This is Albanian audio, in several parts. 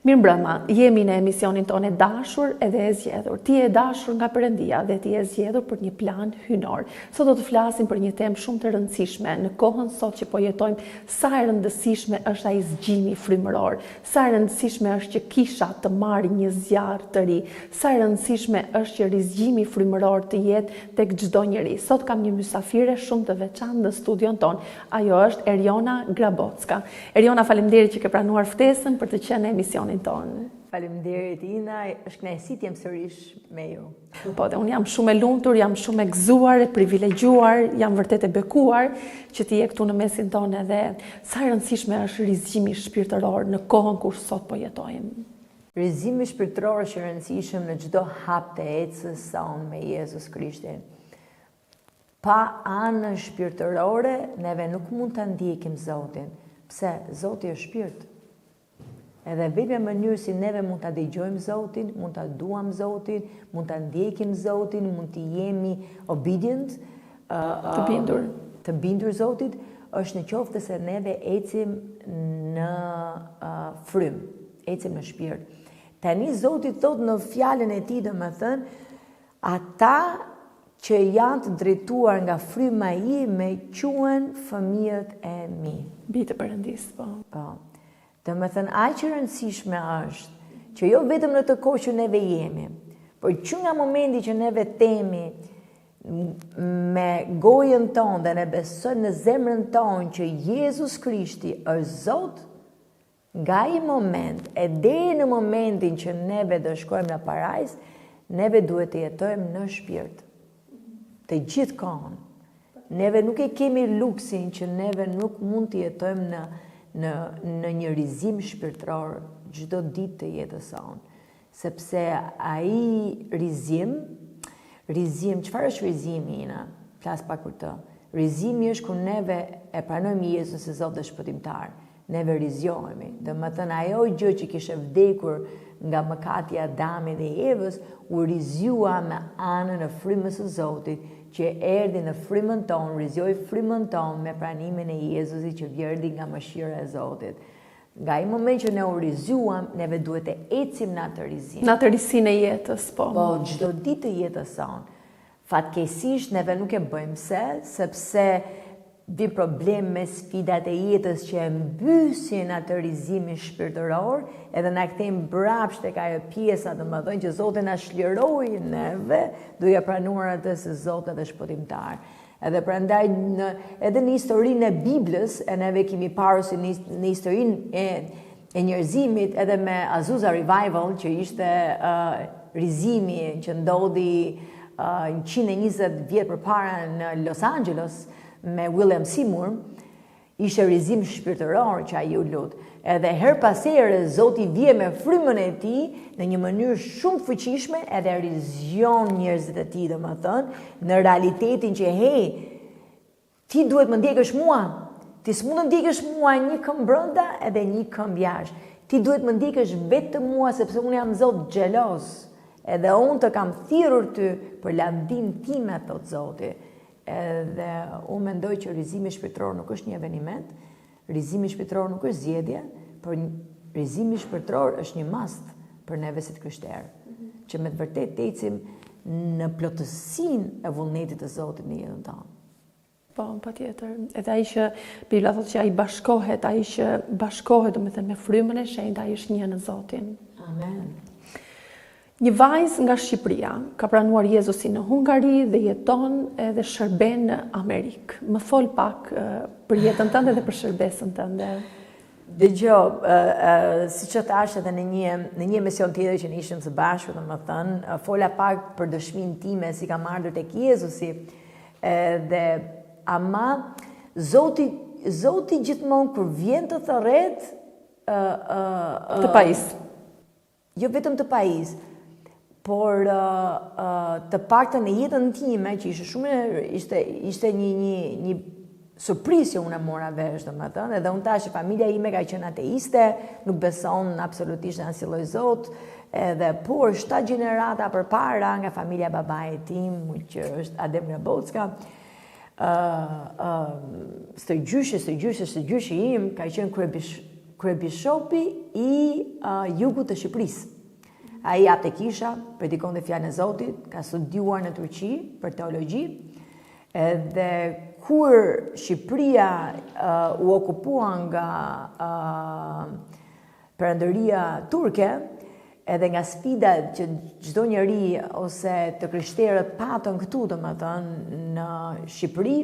Mirë mbrëma, jemi në emisionin tonë e dashur edhe e zgjedhur. Ti e dashur nga Perëndia dhe ti e zgjedhur për një plan hynor. Sot do të flasim për një temë shumë të rëndësishme në kohën sot që po jetojmë, sa e rëndësishme është ai zgjimi frymëror, sa e rëndësishme është që kisha të marrë një zjarr të ri, sa e rëndësishme është që rizgjimi frymëror të jetë tek çdo njeri. Sot kam një mysafire shumë të veçantë në studion tonë. Ajo është Eriona Grabocka. Eriona, faleminderit që ke pranuar ftesën për të qenë në emisionin tonë. Faleminderit Ina, është kënaqësi të jem sërish me ju. Po, dhe unë jam shumë e lumtur, jam shumë e gëzuar, e privilegjuar, jam vërtet e bekuar që ti je këtu në mesin tonë edhe sa e rëndësishme është rizgjimi shpirtëror në kohën kur sot po jetojmë. Rizgjimi shpirtëror është i rëndësishëm në çdo hap të ecës sonë me Jezus Krishtin. Pa anën shpirtërore, neve nuk mund të ndjekim Zotin. Pse? Zoti është shpirt. Edhe vetëm në mënyrë si neve mund të dëgjojmë Zotin, mund të duam Zotin, mund të ndjekim Zotin, mund të jemi obedient, të bindur Zotit, është në qoftë se neve ecim në frym, ecim në shpirt. Tani Zoti thot në fjalën e tij, domethënë, ata që janë të drejtuar nga fryma ime quhen fëmijët e mi. Bitë Perëndis, po. Po. Domethënë, aq që rëndësishme është që jo vetëm në të kohë që neve jemi, por që nga momenti që neve themi me gojën tonë dhe ne besojmë në zemrën tonë që Jezus Krishti është Zot, nga ai moment e deri në momentin që neve do shkojmë në parajs, neve duhet të jetojmë në shpirt. Të gjithë kohën. Neve nuk e kemi luksin që neve nuk mund të jetojmë në një rizim shpirtëror çdo ditë të jetës sonë. Sepse ai rizim, çfarë është rizimi Ina? Flas pak për të. Rizimi është kur neve e pranojmë Jezusin si Zot dhe shpëtimtar. Neve rizjohemi. Domethënë ajo gjë që kishte vdekur nga mëkati i Adamit dhe Evës, u rizjua me anën e frymës së Zotit, që erdhi në frymën tonë, rizjoi frymën tonë me pranimin e Jezusit që vjerdi nga mëshira e Zotit. Nga ai moment që ne u rizjuam, neve duhet të ecim në atë rizim. Në atë risinë e jetës, po. Po, çdo ditë të jetës sonë. Fatkeqësisht neve nuk e bëjmë sepse vi problem me sfidat e jetës që e mbysin atë rizimin shpirtëror, edhe na kthejmë brapsht tek ajo pjesa, domethënë që Zoti na shliroi neve, duke pranuar atë si Zot dhe shpëtimtar. Edhe prandaj edhe në historinë e Biblës, e neve kemi parë si në historinë e njerëzimit, edhe me Azusa Revival, që ishte rizimi që ndodhi 120 vjet përpara në Los Angeles, me William Seymour, ishte rizim shpirtëror që ai u lut. Edhe her pas here Zoti vije me frymën e tij në një mënyrë shumë të fuqishme edhe rizjon njerëzit e tij, domethënë, në realitetin që ti duhet më ndjekësh mua. Ti s'mund të ndjekësh mua një këmbë brenda edhe një këmbë jashtë. Ti duhet më ndjekësh vetëm mua sepse unë jam Zot xheloz. Edhe unë të kam thirrur ty për lavdim time, thot Zoti. Edhe unë mendoj që rizimi shpirtëror nuk është një eveniment, rizimi shpirtëror nuk është zgjedhje, por rizimi shpirtëror është një mast për neve si të krishterë, që me të vërtet të ecim në plotësinë e vullnetit të Zotit në jetën tonë. Po, patjetër. Edhe ai që Bibla thotë që ai bashkohet, domethënë me frymën e shenjtë, ai është një në Zotin. Amen. Një vajzë nga Shqipëria ka pranuar Jezusin në Hungari dhe jeton edhe shërben në Amerikë. Më fol pak për jetën tënde dhe për shërbesën tënde. Dëgjoj, siç e thash edhe në një emision tjetër që ne ishim së bashku, domethënë, fola pak për dëshminë time si kam ardhur tek Jezusi. Dhe ama Zoti gjithmonë kur vjen të thërret të pajis. Jo vetëm të pajis, por të paktën në jetën time që ishte një surprizë që unë e mora vesh, domethënë, edhe unë tash familja ime ka qenë ateiste, nuk beson absolutisht në asnjë lloj Zot, edhe por 7 gjenerata përpara nga familja babait tim, që është Adem Grabocka, stërgjyshi im ka qenë kryebishopi i jugut të Shqipërisë. Ai jap te kisha, predikonte fjalën e Zotit, ka studiuar në Turqi për teologji, edhe kur Shqipëria u okupua nga perandëria turke, edhe nga sfidat që çdo njeri ose të krishterët patën këtu, domethënë në Shqipëri,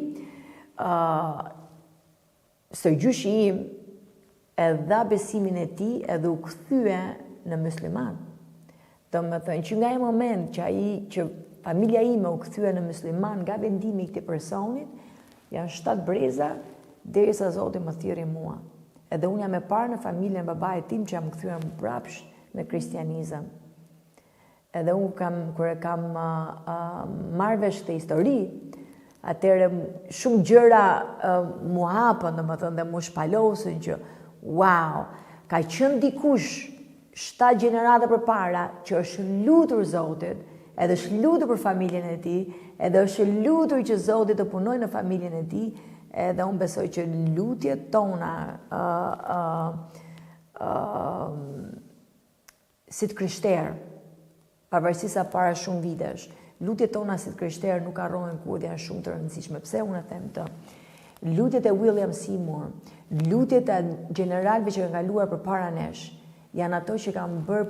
sërgjyshi im e dha besimin e tij edhe u kthye në musliman. Domethënë që nga ai moment që familja ime u kthye në musliman nga vendimi i këtij personit, janë 7 breza derisa Zoti më thirrri mua. Edhe unë jam e parë në familjen e babait tim që jam kthyer mbrapsht në kristianizëm. Edhe unë kur e kam marrë vesh këtë histori, atëherë shumë gjëra mu hapën, domethënë dhe mu shpalosën që wow, ka qenë dikush 7 gjenerata përpara që është lutur Zotit, edhe është lutur për familjen e tij, edhe është lutur që Zoti të punojë në familjen e tij, edhe unë besoj që lutjet tona si të krishterë, pavarësisht sa para shumë vitesh, lutjet tona si të krishterë nuk harrohen kur dhe janë shumë të rëndësishme. Pse unë them të? Lutjet e William Seymour, lutjet e gjeneralëve që kanë kaluar përpara nesh, janë ato që kanë bërë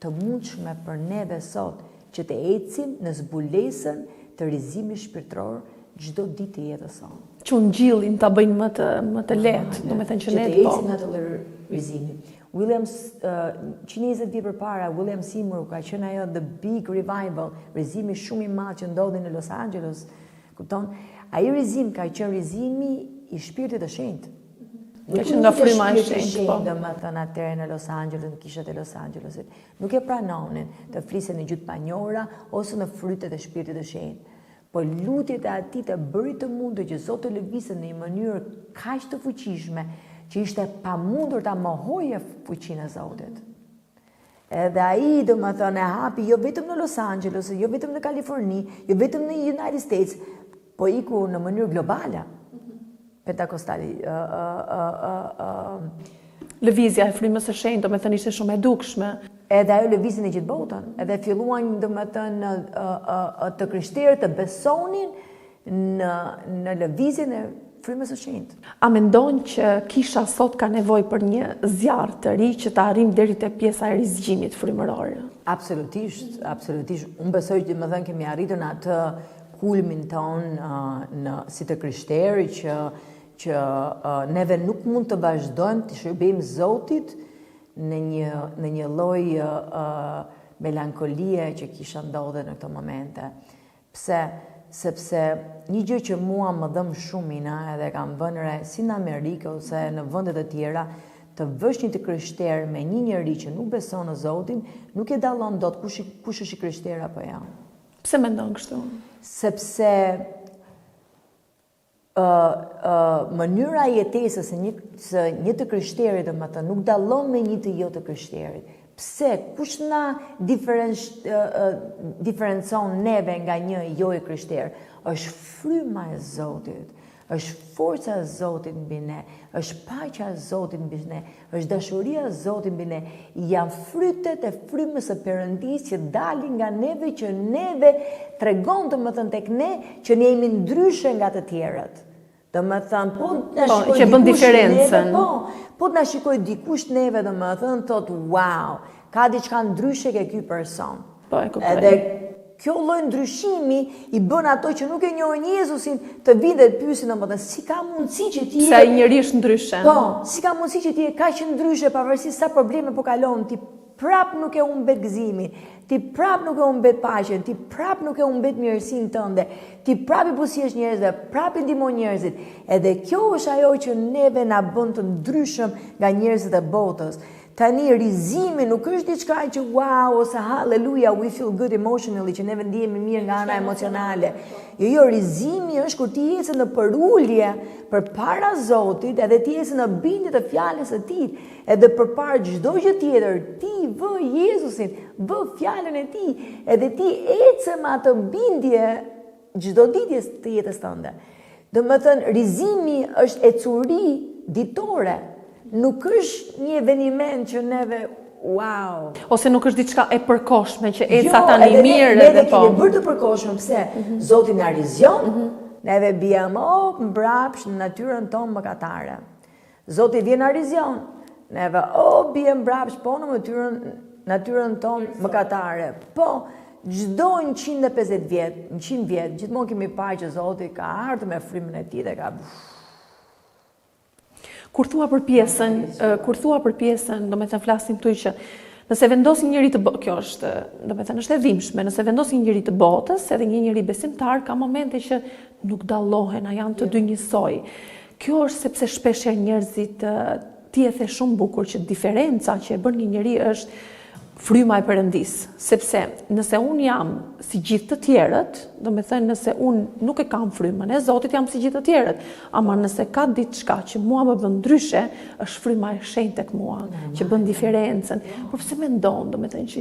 të mundshme për neve sot që të ecim në zbulesën të rrezimit shpirtëror çdo ditë të jetës sonë. Që ngjillin ta bëjnë më të lehtë, domethënë që ne të ecim në atë rrezimi. 120 vjet përpara, William Seymour ka qenë ajo The Big Revival, rrezimi shumë i madh që ndodhi në Los Angeles. Kupton? Ai rrezim ka qenë rrezimi i Shpirtit të Shenjtë. Ka qenë nga fryma e Shenjtë, po. Domethënë atëherë në Los Angeles, në kishat e Los Angelesit, nuk e pranonin të flisen në gjuhë panjora ose në frytet e Shpirtit të Shenjtë. Po lutjet e atij të bëri të mundur që Zoti të lëvizte në një mënyrë kaq të fuqishme që ishte pamundur ta mohoje fuqinë e Zotit. Edhe ai domethënë e hapi jo vetëm në Los Angeles, jo vetëm në Kaliforni, jo vetëm në United States, po iku në mënyrë globale. Pentakostali Lëvizja e frymës së shenjtë, domethënë ishte shumë e dukshme. Edhe ajo lëvizin e gjithë botën, edhe filluan domethënë të krishterët të besonin në lëvizjen e frymës së shenjtë. A mendon që kisha sot ka nevojë për një zjarr të ri që të arrijmë deri te pjesa e rizgjimit frymëror? Absolutisht, absolutisht. Unë besoj që domethënë kemi arritur në atë kulmin ton si të krishterë që neve nuk mund të vazhdojmë të shërbejmë Zotit në një lloj melankolie që kisha ndodhe në këto momente. Pse? Sepse një gjë që mua më dhëm shumë edhe kam vënë re si në Amerikë ose në vende të tjera, të vësh një të krishterë me një njeri që nuk beson në Zotin, nuk e dallon dot kush është i krishterë apo jo. Pse mendon kështu? Sepse mënyra e jetesës së një të krishterit, domethënë, nuk dallon me një të jo të krishterit. Pse? Kush na diferencon neve nga një jo i krishter? Është fryma e Zotit, është forca e Zotit mbi ne, është paqja e Zotit mbi ne, është dashuria e Zotit mbi ne. Janë frytet e frymës së Perëndisë që dalin nga neve, që neve tregon domethënë tek ne që ne jemi ndryshe nga të tjerët. Domethënë, që bën diferencën. Po të na shikoj dikush neve, domethënë thotë, wow, ka diçka ndryshe ke ky person. Po, e kuptoj. Edhe kjo lloj ndryshimi i bën ato që nuk e njohin Jezusin të vinë dhe të pyesin domethënë si ka mundësi që ti Sa i njëri është ndryshe. Po, si ka mundësi që ti je kaq ndryshe pavarësisht sa probleme po kalon, ti prap nuk e humbet gëzimin, ti prap nuk e humbet paqen, ti prap nuk e humbet mirësinë tënde, ti prap i buzëqesh njerëzve, prap i ndihmon njerëzit. Edhe kjo është ajo që neve na bën të ndryshëm nga njerëzit e botës. Tani rrezimi nuk është diçka që wow ose hallelujah we feel good emotionally që neve ndihemi mirë nga ana emocionale. Jo, rrezimi është kur ti je në përulje përpara Zotit, edhe ti je në bindje të fjalës së Tij, edhe përpara çdo gjë tjetër, ti vë Jezusin, vë fjalën e Tij, edhe ti ecë me atë bindje çdo ditë të jetës tënde. Domethënë rrezimi është ecuri ditore. Nuk është një eveniment që neve, wow. Ose nuk është diçka e përkohshme që eca tani mirë edhe po. Ne bërë të përkohshme, pse? Zoti na rizjon, neve bijam mbrapsht në natyrën tonë mëkatare. Zoti vjen na rizjon, neve bijam mbrapsht po në natyrën tonë mëkatare. Po, çdo 150 vjet, 100 vjet, gjithmonë kemi parë që Zoti ka ardhur me frymën e tij dhe ka Kur thua për pjesën, do me të flasim këtu që nëse vendosin njëri të botës, kjo është, do me të është e dhimbshme, nëse vendosin njëri të botës, edhe një njëri besimtar, ka momente që nuk dallohen, a janë të dy njësoj. Kjo është sepse shpeshe njerëzit ti e the shumë bukur që diferenca që e bën një njëri është fryma e Perëndis, sepse nëse unë jam si gjithë të tjerët, do me thënë nëse unë nuk e kam frymën e Zotit, jam si gjithë të tjerët, ama nëse ka diçka që mua më bën ndryshe, është fryma e shenjtë tek mua, që bën diferencën. Por pse mendon, do me thënë që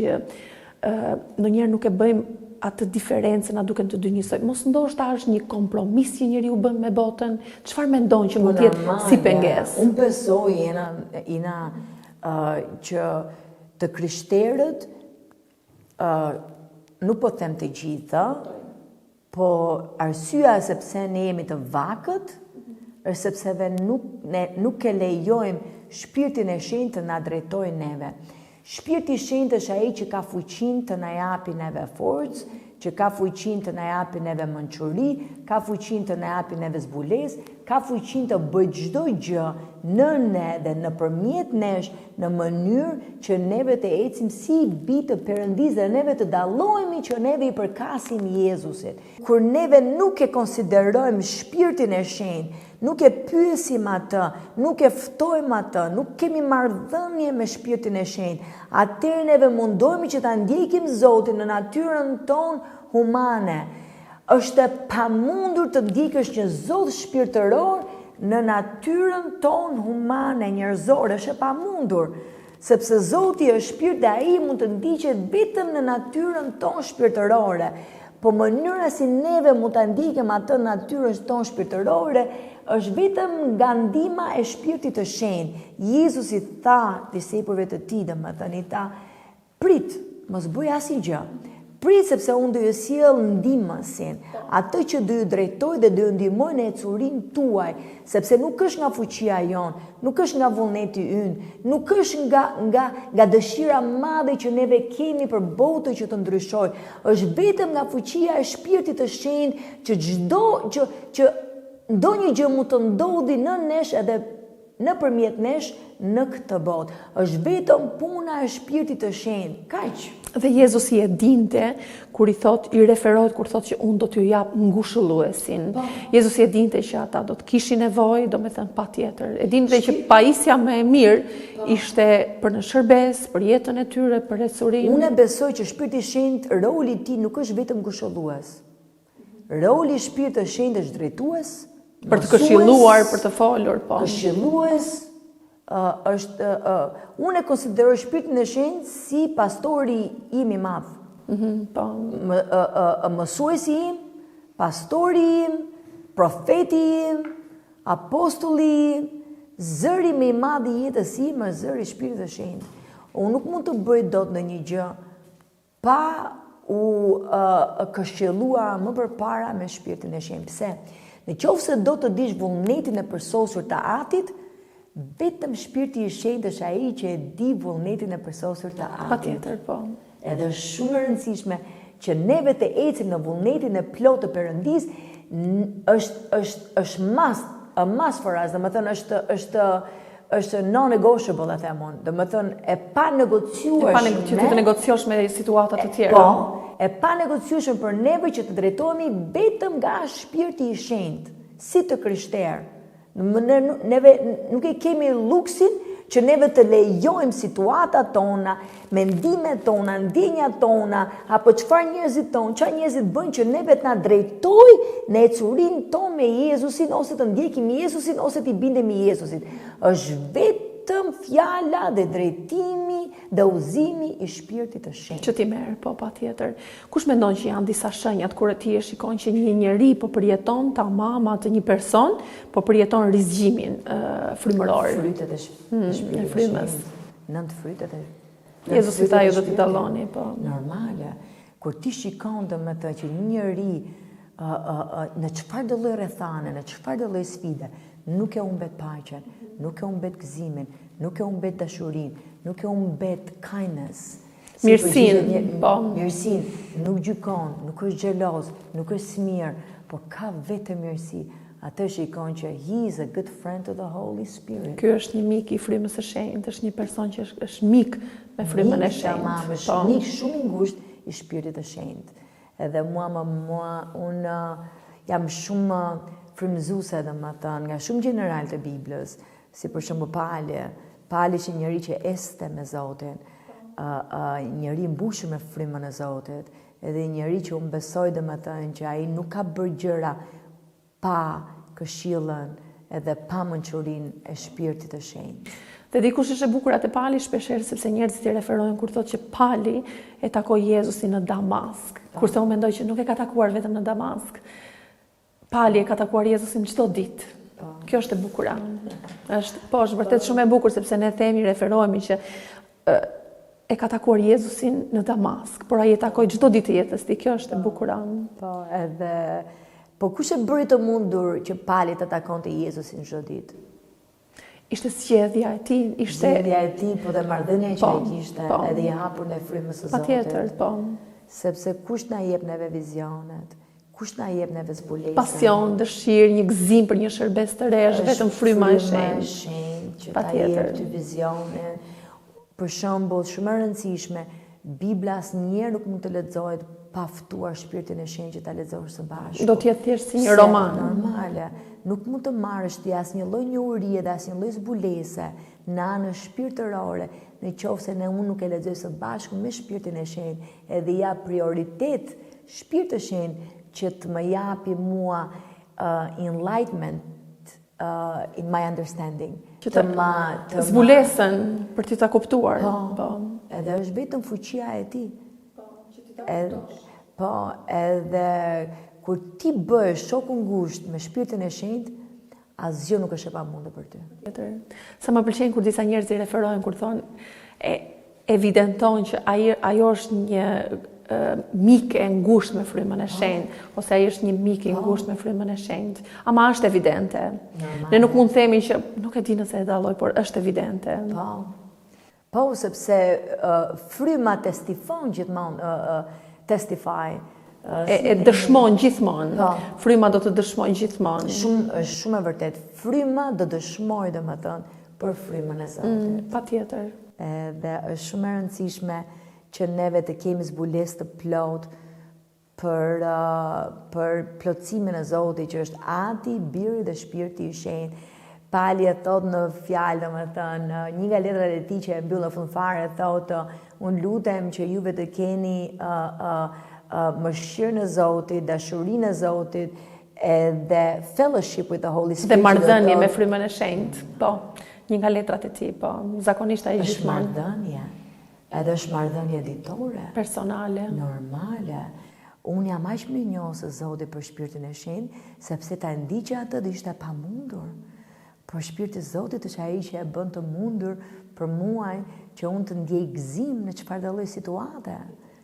ndonjëherë nuk e bëjmë atë diferencën, a duken të dy njësoj. Mos ndoshta është një kompromis që njeriu bën me botën. Çfarë mendon që mund të jetë si pengesë? Unë besoj që të krishterët, nuk po them të gjitha, po arsyeja sepse ne jemi të vakët, është sepse nuk e lejojmë shpirtin e shenjtë të na drejtojë neve. Shpirti i shenjtë është ai që ka fuqinë të na japi neve forcë, që ka fuqinë të na japi neve mençuri, ka fuqinë të na japi neve zbulesë, ka fuqinë të bëjë çdo gjë në ne dhe nëpërmjet nesh në mënyrë që neve të ecim si bitë të Perëndisë dhe neve të dallohemi që neve i përkasim Jezusit. Kur neve nuk e konsiderojmë shpirtin e shenjtë, nuk e pyesim atë, nuk e ftojmë atë, nuk kemi marrëdhënie me shpirtin e shenjtë, atëherë neve mundohemi që ta ndjekim Zotin në natyrën tonë humane. Është e pamundur të ndjekësh një Zot shpirtëror në natyrën tonë humane, njerëzore, është e pamundur. Sepse Zoti është shpirt dhe ai mund të ndiqet vetëm në natyrën tonë shpirtërore. Po mënyra si neve mund ta ndjekim atë në natyrën tonë shpirtërore është vetëm nga ndihma e shpirtit të shenjtë. Jezusi tha disipujve të tij, domethënë i tha, prit, mos bëj asgjë. Prit sepse unë do ju sjell ndihmësin, atë që do ju drejtoj dhe do ju ndihmoj në ecurinë tuaj, sepse nuk është nga fuqia jonë, nuk është nga vullneti ynë, nuk është nga dëshira madhe që neve kemi për botën që të ndryshojë, është vetëm nga fuqia e shpirtit të shenjtë që ndonjë gjë mund të ndodhi në nesh edhe nëpërmjet nesh në këtë botë. Është vetëm puna e shpirtit të shenjtë. Kaq. Dhe Jezusi e dinte kur i referohet kur thotë që unë do t'ju jap ngushëlluesin. Jezusi e dinte që ata do të kishin nevojë, domethënë patjetër. E dinte që pajisja më e mirë ishte për në shërbes, për jetën e tyre, për ecurinë. Unë besoj që shpirti i shenjtë, roli i tij nuk është vetëm ngushëllues. Roli i shpirtit të shenjtë është drejtues, për të këshilluar, për të folur, po. Këshillues është unë e konsideroj shpirtin e shenjtë si pastori im i madh. Po. Mësuesi im, pastori im, profeti im, apostulli im, zëri më i madh i jetës ime është zëri i shpirtit të shenjtë. Unë nuk mund të bëj dot ndonjë gjë pa u këshilluar më përpara me shpirtin e shenjtë. Pse? Në qoftë se do të dish vullnetin e përsosur të Atit, vetëm shpirti i shenjtë është ai që e di vullnetin e përsosur të Atit. Patjetër, po. Edhe është shumë e rëndësishme që neve të ecim në vullnetin e plotë të Perëndisë, është must for us, domethënë është non-negotiable, e them unë. Domethënë e pa negociueshme. Që të negociosh me situata të tjera. Po, e pa negociueshme për neve që të drejtohemi vetëm nga shpirti i shenjtë, si të krishterë. Neve nuk e kemi luksin që neve të lejojmë situatat tona, mendimet tona, ndjenjat tona, apo çfarë njerëzit tonë, çfarë njerëzit bëjnë që neve të na drejtojë në ecurinë tonë me Jezusin, ose të ndjekim Jezusin, ose të bindemi Jezusit. Është vetëm fjala dhe drejtimi dhe udhëzimi i Shpirtit të Shenjtë. Që ti merr, po patjetër. Kush mendon që janë disa shenjat kur ti e shikon që një njeri po përjeton tamam atë një person, po përjeton rizgjimin frymëror. Frytet e Shpirtit të frymës. Shenjtë. 9 frytet e Jezusi tha ju do t'i dalloni, po. Normale. Kur ti shikon domethënë që një njeri në çfarë do lloj rrethane, në çfarë do lloj sfide, nuk e humbet paqen, nuk e humbet gëzimin, nuk e humbet dashurinë, nuk e humbet kindness. Mirësinë, po. Mirësinë, nuk gjykon, nuk është xheloz, nuk është smir, por ka vetëm mirësi. Atë shikon që he is a good friend to the Holy Spirit. Ky është një mik i frymës së shenjtë, është një person që është mik me frymën e shenjtë. Është mik shumë i ngushtë i Shpirtit të Shenjtë. Edhe unë jam shumë frymëzuese domethënë nga shumë gjeneral të Biblës, si për shembull Pali që njëri që este me Zotin, njëri mbushur me frymën e Zotit, edhe njëri që unë besoj domethënë që ai nuk ka bërë gjëra pa këshillën edhe pa mençurinë e Shpirtit të Shenjtë. Dhe dikush është e bukur atë Pali shpeshherë sepse njerëzit i referojnë kur thotë që Pali e takoi Jezusin në Damask. Kurse unë mendoj që nuk e ka takuar vetëm në Damask. Pali e ka takuar Jezusin çdo ditë. Kjo është e bukur. Është vërtet shumë e bukur sepse ne referohemi që e ka takuar Jezusin në Damask, por ai e takoi çdo ditë të jetës tij. Kjo është e bukur. Po kush e bëri të mundur që Pali të takonte Jezusin çdo ditë? Ishte zgjedhja e tij, zgjedhja e tij, po dhe marrëdhënia që ai kishte, edhe i hapur në frymës së Zotit. Patjetër, po. Sepse kush na jep neve vizionet, kush na jep neve zbulesën, pasion, dëshirë, një gëzim për një shërbes të re, është vetëm fryma e shenjtë. Që ta jep ty vizionin. Për shembull, shumë e rëndësishme, Bibla asnjëherë nuk mund të lexohet pa ftuar Shpirtin e Shenjtë që ta lexosh së bashku. Do të jetë thjesht si një roman. Normale. Nuk mund të marrësh ti asnjë lloj njohurie dhe asnjë lloj zbulese në anën shpirtërore, nëse unë nuk e lexoj së bashku me Shpirtin e Shenjtë, edhe ja prioritet Shpirtit të Shenjtë që të më japi mua enlightenment in my understanding. Që të zbulesën për ti ta kuptuar. Edhe është vetëm fuqia e tij. Edhe kur ti bësh shoku ngushtë me Shpirtin e Shenjtë, asgjë nuk është e pamundur për ty. Sa më pëlqen kur disa njerëz i referojnë kur thonë evidenton që ajo është një mik e ngushtë me frymën e shenjtë, ose ai është një mik i ngushtë me frymën e shenjtë. Ama është evidente. Ne nuk mund të themi që nuk e di nëse e dalloj, por është evidente. Po, sepse fryma testifon gjithmonë, testify. E dëshmon gjithmonë. Fryma do të dëshmojë gjithmonë. Është shumë e vërtet. Fryma do dëshmojë domethënë për frymën e Zotit. Patjetër. Dhe është shumë e rëndësishme që neve të kemi zbulesë të plotë për plotësimin e Zotit, që është Ati, Biri dhe Shpirti i Shenjtë. Pali e thot në fjalë, domethënë, një nga letrat e tij që e mbyll në fund fare, thotë, unë lutem që juve të keni mëshirën e Zotit, dashurinë e Zotit, edhe fellowship with the Holy Spirit. Dhe marrëdhënie me frymën e shenjtë. Po, një nga letrat e tij, po, zakonisht ai është marrëdhënie. Edhe është marrëdhënie ditore, personale, normale. Unë jam aq më i njohur se Zoti për Shpirtin e Shenjtë, sepse ta ndiqja atë do ishte pamundur. Por Shpirti i Zotit është ai që e bën të mundur për mua që unë të ndjej gëzim në çfarë do lloj situate,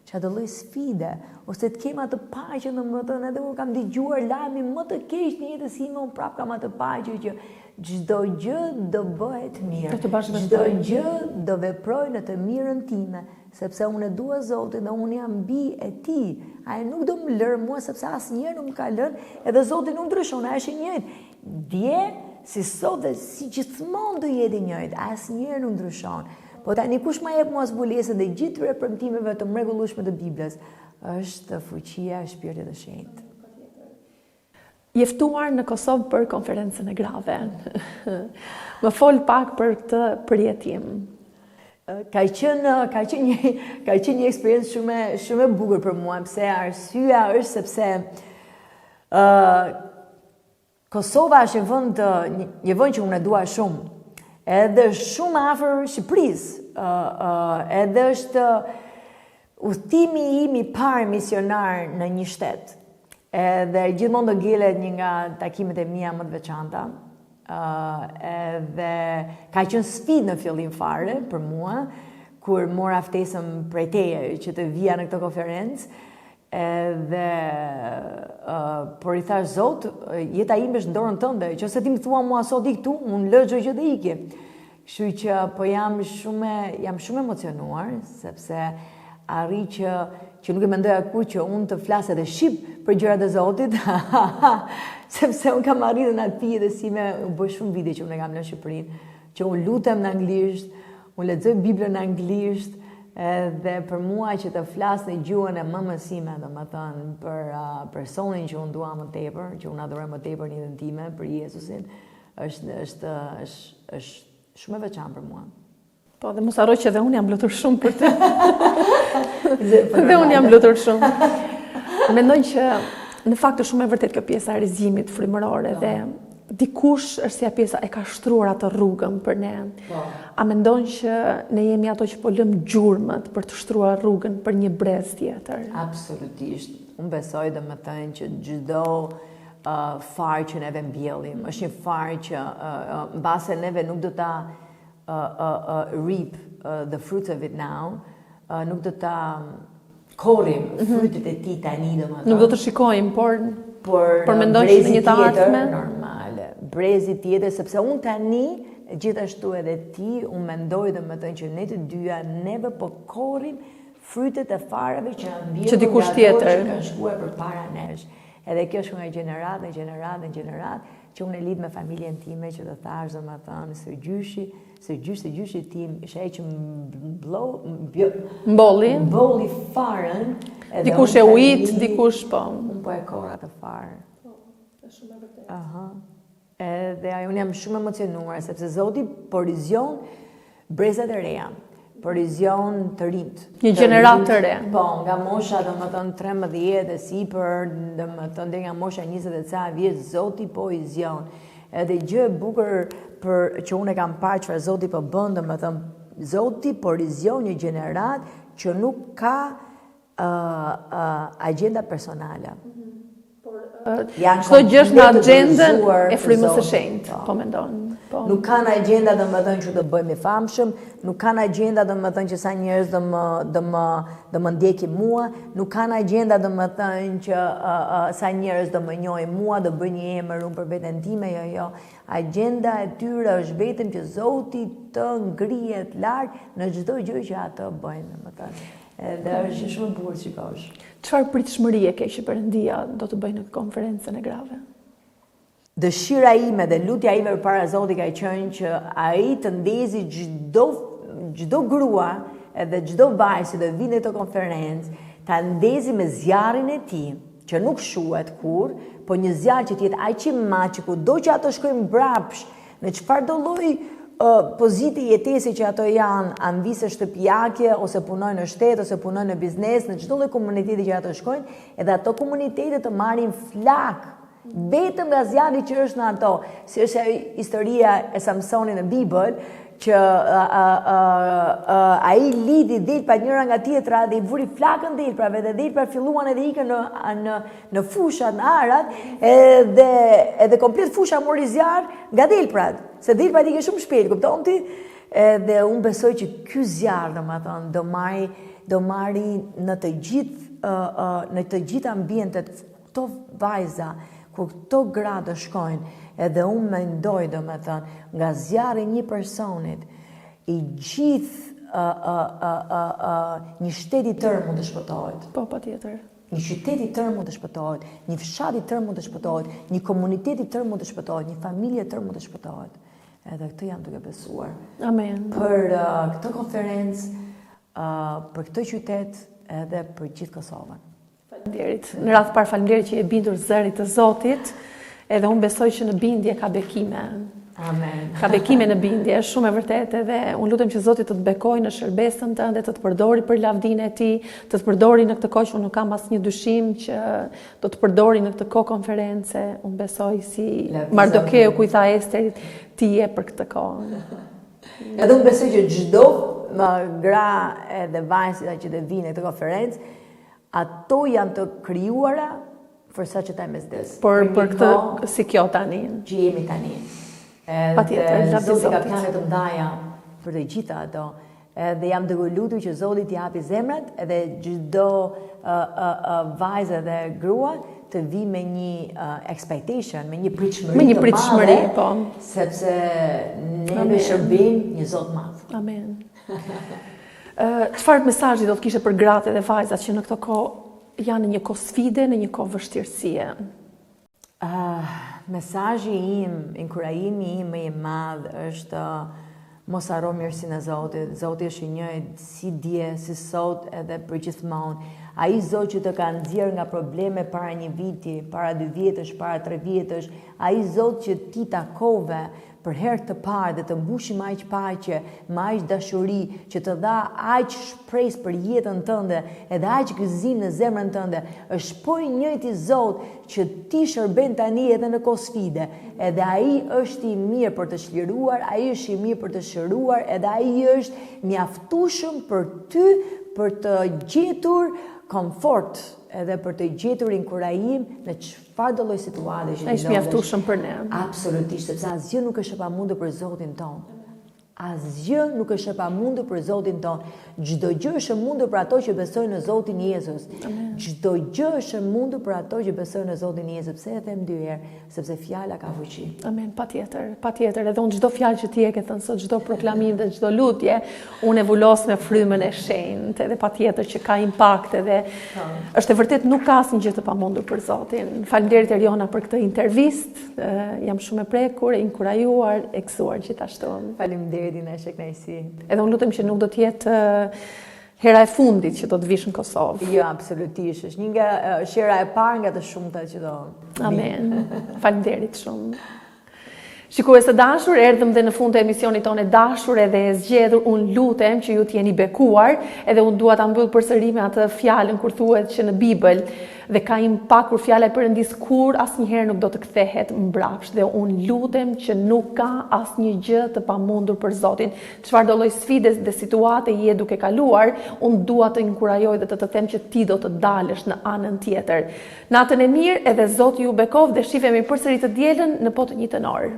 çfarë do lloj sfide, ose të kem atë paqe, domethënë edhe unë kam dëgjuar lajmin më të keq në jetën time, unë prap kam atë paqe që çdo gjë do bëhet mirë. Çdo gjë do veproj në të mirën time, sepse unë e dua Zotin dhe unë jam mbi e tij. Ai nuk do më lërë mua sepse asnjëherë nuk më ka lënë, edhe Zoti nuk ndryshon, ai është i njëjtë. Dje si sot dhe si gjithmonë do jetë i njëjtë, asnjëherë nuk ndryshon. Po tani kush ma jep mua zbulesën dhe gjithë këtyre premtimeve të mrekullueshme të Biblës, është fuqia e Shpirtit të Shenjtë. Je ftuar në Kosovë për konferencën e grave. Më fol pak për këtë përjetim. Ka qenë një eksperiencë shumë e bukur për mua, pse arsyeja është sepse Kosova është një vend që unë e dua shumë. edhe është shumë afër Shqipërisë, edhe është udhëtimi im I parë misionar në një shtet. Edhe gjithmonë do gjellet një nga takimet e mia më të veçanta. Edhe ka qenë sfidë në fillim fare për mua, kur mora ftesën prej teje që të vija në këtë konferencë, edhe por I thash Zot, jeta ime është në dorën tënde, nëse ti më thua mua sot I këtu, unë lë çdo gjë dhe ikje. Kështu që po jam shumë emocionuar, sepse arri që nuk e mendoja kur që unë të flas edhe shqip për gjërat e Zotit, sepse unë kam arritur në atë pije dhe si me bëj shumë vite që unë e kam në Shqipërinë, që unë lutem në anglisht, unë lexoj Biblën në anglisht, dhe për mua që të flas në gjuhën e mamës sime, domethënë për personin që unë dua më tepër, që unë adhuroj më tepër në jetën time, për Jezusin, është shumë e veçantë për mua. Po, dhe mos harroj që dhe unë jam lutur shumë për të. Dhe unë jam lutur shumë. Mendoj që në fakt është shumë e vërtet kjo pjesa e rrezimit frymërore dhe dikush është si pjesa e ka shtruar atë rrugën për ne. A mendon që ne jemi ato që po lëm gjurmët për të shtruar rrugën për një brez tjetër? Absolutisht. Unë besoj domethënë që çdo farë që neve mbjellim, është një farë që mbase neve nuk do ta reap the fruits of it now, nuk do ta korrim frutet e tij tani domethënë. Nuk do të shikojmë, por mendoj që në një të ardhme normale, brezi tjetër, sepse unë tani gjithashtu edhe ti, unë mendoj domethënë që ne të dyja neve po korrim frytet e fareve që mbjellin që dikush tjetër që kanë shkuar përpara nesh. Edhe kjo është nga gjenerat në gjenerat, që unë e lidh me familjen time që të thash domethënë së gjyshi tim ishte ai që mbolli farën. Dikush e ujit, dikush po. Unë po e kora të farë. Është shumë e vërtetë. Edhe unë jam shumë emocionuar sepse Zoti porizion brezat e reja, porizion të rinjt. Një gjenerat të re. Po, nga mosha domethënë 13 e sipër, domethënë deri nga mosha 20 e ca vjeç Zoti porizion. Edhe gjë e bukur për që unë e kam parë çfarë Zoti po bën, domethënë Zoti porizion një gjenerat që nuk ka agenda personale. Çdo gjë është në agjendën e frymës së shenjtë, po mendon. Nuk kanë agenda domethënë që të bëjmë I famshëm, nuk kanë agenda domethënë që sa njerëz do më ndjekin mua, nuk kanë agenda domethënë që sa njerëz do më njohin mua, do bëj një emër unë për veten time, jo. Agenda e tyre është vetëm që Zoti të ngrihet lart në çdo gjë që ato bëjnë domethënë. Edhe është shumë bukur shikosh. Çfarë pritshmërie ke që Perëndia do të bëjë në konferencën e grave? Dëshira ime dhe lutja ime përpara Zotit ka qenë që ai të ndezi çdo grua edhe çdo vajzë që do vinë në këtë konferencë, ta ndezi me zjarrin e tij, që nuk shuhet kur, po një zjarr që të jetë aq I madh që kudo që ato shkojnë mbrapsht, në çfarëdo lloj pozite jetese që ato janë, anvise shtëpiake, ose punojnë në shtet, ose punojnë në biznes, në çdo lloj komuniteti që ato shkojnë, edhe ato komunitete të marrin flak, vetëm nga zjarri që është në ato, si është historia e Samsonit në Bibël, që ai lidi delpat njëra nga tjetra dhe I vuri flakën delprave dhe delprat filluan edhe ikën në fushat, në arat, edhe komplet fusha mori zjarr nga delprat, se delprat ikën shumë shpejt, kupton ti? Dhe unë besoj që ky zjarr, domethënë, do marri në të gjithë ambientet këto vajza, kur këto gra do shkojnë, edhe unë mendoj domethënë nga zjarri një personit, I gjithë një shteti tërë mund të shpëtohet. Po, patjetër. Një qyteti tërë mund të shpëtohet, një fshati tërë mund të shpëtohet, një komuniteti tërë mund të shpëtohet, një familje tërë mund të shpëtohet. Edhe këtë jam duke besuar. Amen. Për këtë konferencë, për këtë qytet, edhe për gjithë Kosovën. Faleminderit. Në radhë parë faleminderit që je bindur zërit të Zotit, edhe unë besoj që në bindje ka bekime. Amen. Ka bekime në bindje, është shumë e vërtetë dhe unë lutem që Zoti të të bekojë në shërbesën tënde, të të përdori për lavdinë e tij, të të përdori në këtë kohë që unë nuk kam asnjë dyshim që do të përdori në këtë kohë konferencë. Unë besoj si Mardokeu ku I tha Esterit, ti je për këtë kohë. Edhe unë besoj që çdo gra edhe vajzë që të vinë në këtë konferencë, ato janë të krijuara for such a time as this. Për këtë si kjo tani. Që jemi tani. Patjetër, Zoti ka plane të mëdha për të gjitha ato. Dhe jam duke lutur që Zoti t'i japi zemrat edhe çdo vajzë dhe grua të vi me një expectation, me një pritshmëri, po. Sepse ne shërbim një Zot madh. Amen. Çfarë mesazhi do të kishe për gratë dhe vajzat që në këtë kohë janë në një kohë sfide, në një kohë vështirësie? Mesazhi im, inkurajimi im më i madh është mos harro mirësinë e Zotit. Zoti është i njëjtë si dje, si sot edhe përgjithmonë. Ai Zot që të ka nxjerrë nga probleme para një viti, para 2 vjetësh, para 3 vjetësh, ai Zot që ti takove për herë të parë dhe të mbushi me aq paqe, me aq dashuri, që të dha aq shpresë për jetën tënde, edhe aq gëzim në zemrën tënde, është po i njëjti Zot që ti shërben tani edhe në kohë sfide, edhe ai është i mirë për të çliruar, ai është i mirë për të shëruar, edhe ai është mjaftueshëm për ty për të gjetur komfort edhe për të gjetur inkurajim në çfarë do lloj situate që është mjaftueshëm për ne. Absolutisht, sepse asgjë nuk është e pamundur për Zotin tonë. Asgjë nuk është e pamundur për Zotin tonë. Çdo gjë është e mundur për ato që besojnë në Zotin Jezus. Çdo gjë është e mundur për ato që besojnë në Zotin Jezus. Pse e them 2 herë? Sepse fjala ka fuqi. Amen, patjetër, patjetër. Edhe unë çdo fjalë që ti e ke thënë sot, çdo proklamim dhe çdo lutje, unë e vulos me frymën e shenjtë, edhe patjetër që ka impakt edhe është e vërtet nuk ka asnjë gjë të pamundur për Zotin. Faleminderit Eriona për këtë intervistë. Jam shumë e prekur, e inkurajuar, e gëzuar gjithashtu. Faleminderit. Edhe unë lutem që nuk do të jetë hera e fundit që do të vish në Kosovë. Jo, absolutisht. Është një nga hera e parë nga të shumta që do. Amen. Faleminderit shumë. Shikues të dashur, erdhëm dhe në fund të emisionit tonë dashur edhe e zgjedhur, unë lutem që ju t'jeni bekuar, edhe unë dua ta mbyll përsëri me atë fjalën kur thuhet që në Bibël dhe ka impakt kur fjala e Perëndis kur asnjëherë nuk do të kthehet mbrapsht, dhe unë lutem që nuk ka asnjë gjë të pamundur për Zotin. Çfarë do lloj sfide dhe situate je duke kaluar, unë dua të inkurajoj dhe të them që ti do të dalësh në anën tjetër. Natën e mirë, edhe Zoti ju bekov dhe shihemi përsëri të dielën në po të njëjtën orë.